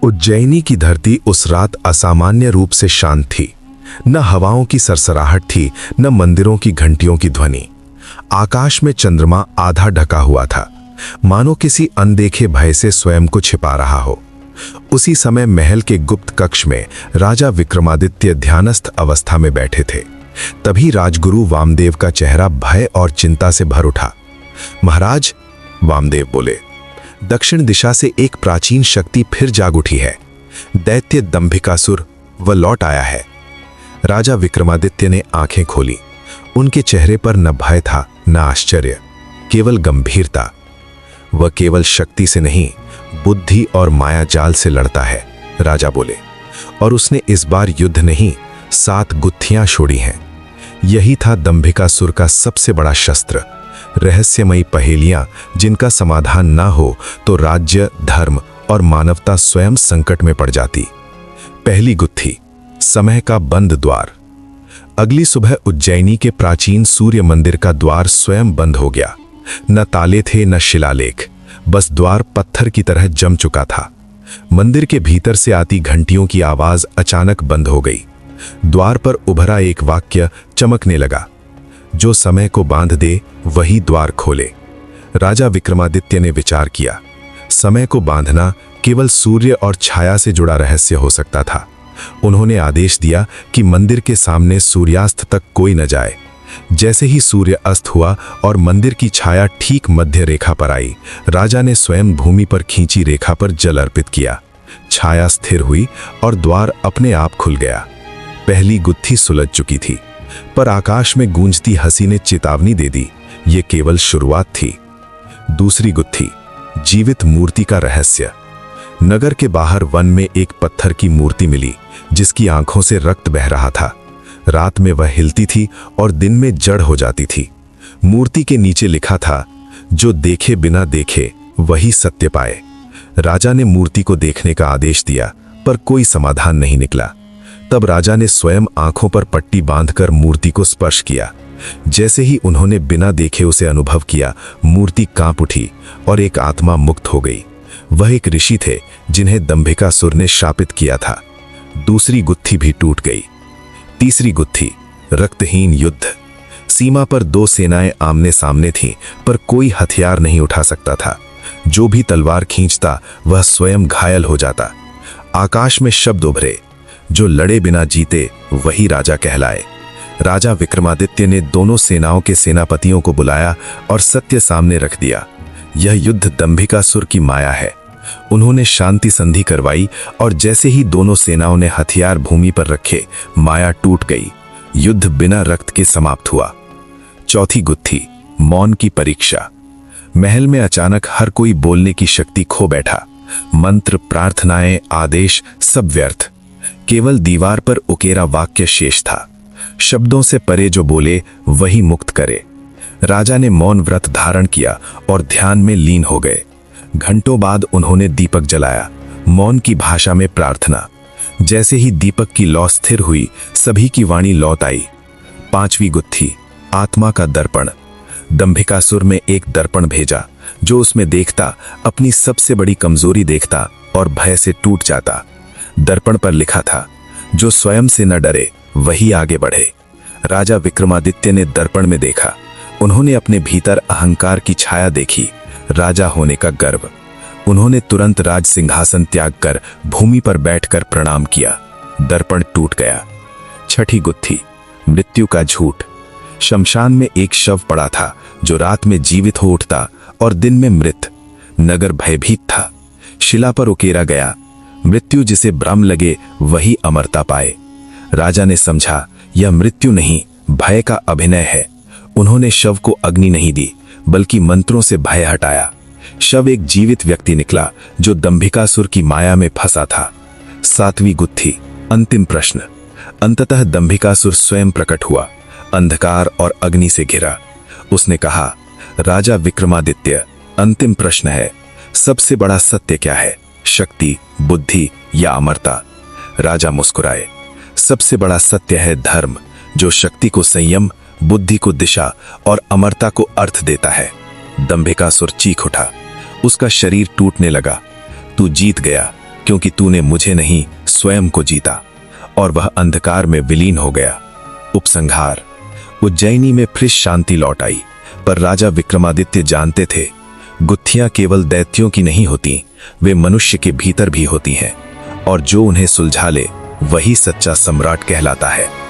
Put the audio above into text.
उज्जैनी की धरती उस रात असामान्य रूप से शांत थी। न हवाओं की सरसराहट थी, न मंदिरों की घंटियों की ध्वनि। आकाश में चंद्रमा आधा ढका हुआ था, मानो किसी अनदेखे भय से स्वयं को छिपा रहा हो। उसी समय महल के गुप्त कक्ष में राजा विक्रमादित्य ध्यानस्थ अवस्था में बैठे थे। तभी राजगुरु वामदेव का चेहरा भय और चिंता से भर उठा। महाराज, वामदेव बोले, दक्षिण दिशा से एक प्राचीन शक्ति फिर जाग उठी है। दैत्य दंभिकासुर वह लौट आया है। राजा विक्रमादित्य ने आंखें खोली। उनके चेहरे पर न भय था, न आश्चर्य, केवल गंभीरता। वह केवल शक्ति से नहीं, बुद्धि और माया जाल से लड़ता है, राजा बोले। और उसने इस बार युद्ध नहीं, 7 गुत्थियां छोड़ी हैं। यही था दंभिकासुर का सबसे बड़ा शस्त्र, रहस्यमयी पहेलियां जिनका समाधान ना हो तो राज्य, धर्म और मानवता स्वयं संकट में पड़ जाती। पहली गुत्थी, समय का बंद द्वार। अगली सुबह उज्जैनी के प्राचीन सूर्य मंदिर का द्वार स्वयं बंद हो गया। न ताले थे, न शिलालेख, बस द्वार पत्थर की तरह जम चुका था। मंदिर के भीतर से आती घंटियों की आवाज अचानक बंद हो गई। द्वार पर उभरा एक वाक्य चमकने लगा, जो समय को बांध दे वही द्वार खोले। राजा विक्रमादित्य ने विचार किया, समय को बांधना केवल सूर्य और छाया से जुड़ा रहस्य हो सकता था। उन्होंने आदेश दिया कि मंदिर के सामने सूर्यास्त तक कोई न जाए। जैसे ही सूर्य अस्त हुआ और मंदिर की छाया ठीक मध्य रेखा पर आई, राजा ने स्वयं भूमि पर खींची रेखा पर जल अर्पित किया। छाया स्थिर हुई और द्वार अपने आप खुल गया। पहली गुत्थी सुलझ चुकी थी, पर आकाश में गूंजती हंसी ने चेतावनी दे दी, ये केवल शुरुआत थी। दूसरी गुत्थी, जीवित मूर्ति का रहस्य। नगर के बाहर वन में एक पत्थर की मूर्ति मिली, जिसकी आंखों से रक्त बह रहा था। रात में वह हिलती थी और दिन में जड़ हो जाती थी। मूर्ति के नीचे लिखा था, जो देखे बिना देखे वही सत्य पाए। राजा ने मूर्ति को देखने का आदेश दिया, पर कोई समाधान नहीं निकला। तब राजा ने स्वयं आंखों पर पट्टी बांधकर मूर्ति को स्पर्श किया। जैसे ही उन्होंने बिना देखे उसे अनुभव किया, मूर्ति कांप उठी और एक आत्मा मुक्त हो गई। वह एक ऋषि थे जिन्हें दंभिकासुर ने शापित किया था। दूसरी गुत्थी भी टूट गई। तीसरी गुत्थी, रक्तहीन युद्ध। सीमा पर 2 सेनाएं आमने सामने थीं, पर कोई हथियार नहीं उठा सकता था। जो भी तलवार खींचता वह स्वयं घायल हो जाता। आकाश में शब्द उभरे, जो लड़े बिना जीते वही राजा कहलाए। राजा विक्रमादित्य ने दोनों सेनाओं के सेनापतियों को बुलाया और सत्य सामने रख दिया। यह युद्ध दंभिकासुर की माया है। उन्होंने शांति संधि करवाई और जैसे ही दोनों सेनाओं ने हथियार भूमि पर रखे, माया टूट गई। युद्ध बिना रक्त के समाप्त हुआ। चौथी गुत्थी, मौन की परीक्षा। महल में अचानक हर कोई बोलने की शक्ति खो बैठा। मंत्र, प्रार्थनाएं, आदेश सब व्यर्थ। केवल दीवार पर उकेरा वाक्य शेष था, शब्दों से परे जो बोले वही मुक्त करे। राजा ने मौन व्रत धारण किया और ध्यान में लीन हो गए। घंटों बाद उन्होंने दीपक जलाया, मौन की भाषा में प्रार्थना। जैसे ही दीपक की लौ स्थिर हुई, सभी की वाणी लौट आई। पांचवी गुत्थी, आत्मा का दर्पण। दंभिकासुर में एक दर्पण भेजा, जो उसमें देखता अपनी सबसे बड़ी कमजोरी देखता और भय से टूट जाता। दर्पण पर लिखा था, जो स्वयं से न डरे वही आगे बढ़े। राजा विक्रमादित्य ने दर्पण में देखा। उन्होंने अपने भीतर अहंकार की छाया देखी, राजा होने का गर्व। उन्होंने तुरंत राज सिंहासन त्याग कर भूमि पर बैठकर प्रणाम किया। दर्पण टूट गया। छठी गुत्थी, मृत्यु का झूठ। शमशान में एक शव पड़ा था, जो रात में जीवित हो उठता और दिन में मृत। नगर भयभीत था। शिला पर उकेरा गया, मृत्यु जिसे भ्रम लगे वही अमरता पाए। राजा ने समझा, यह मृत्यु नहीं, भय का अभिनय है। उन्होंने शव को अग्नि नहीं दी, बल्कि मंत्रों से भय हटाया। शव एक जीवित व्यक्ति निकला, जो दंभिकासुर की माया में फंसा था। सातवीं गुत्थी, अंतिम प्रश्न। अंततः दंभिकासुर स्वयं प्रकट हुआ, अंधकार और अग्नि से घिरा। उसने कहा, राजा विक्रमादित्य, अंतिम प्रश्न है, सबसे बड़ा सत्य क्या है, शक्ति, बुद्धि या अमरता? राजा मुस्कुराए, सबसे बड़ा सत्य है धर्म, जो शक्ति को संयम, बुद्धि को दिशा और अमरता को अर्थ देता है। दंभिकासुर चीख उठा, उसका शरीर टूटने लगा। तू जीत गया, क्योंकि तूने मुझे नहीं स्वयं को जीता। और वह अंधकार में विलीन हो गया। उपसंहार। उज्जैनी में फिर शांति लौट आई, पर राजा विक्रमादित्य जानते थे गुत्थियां केवल दैत्यों की नहीं होती, वे मनुष्य के भीतर भी होती हैं, और जो उन्हें सुलझा ले वही सच्चा सम्राट कहलाता है।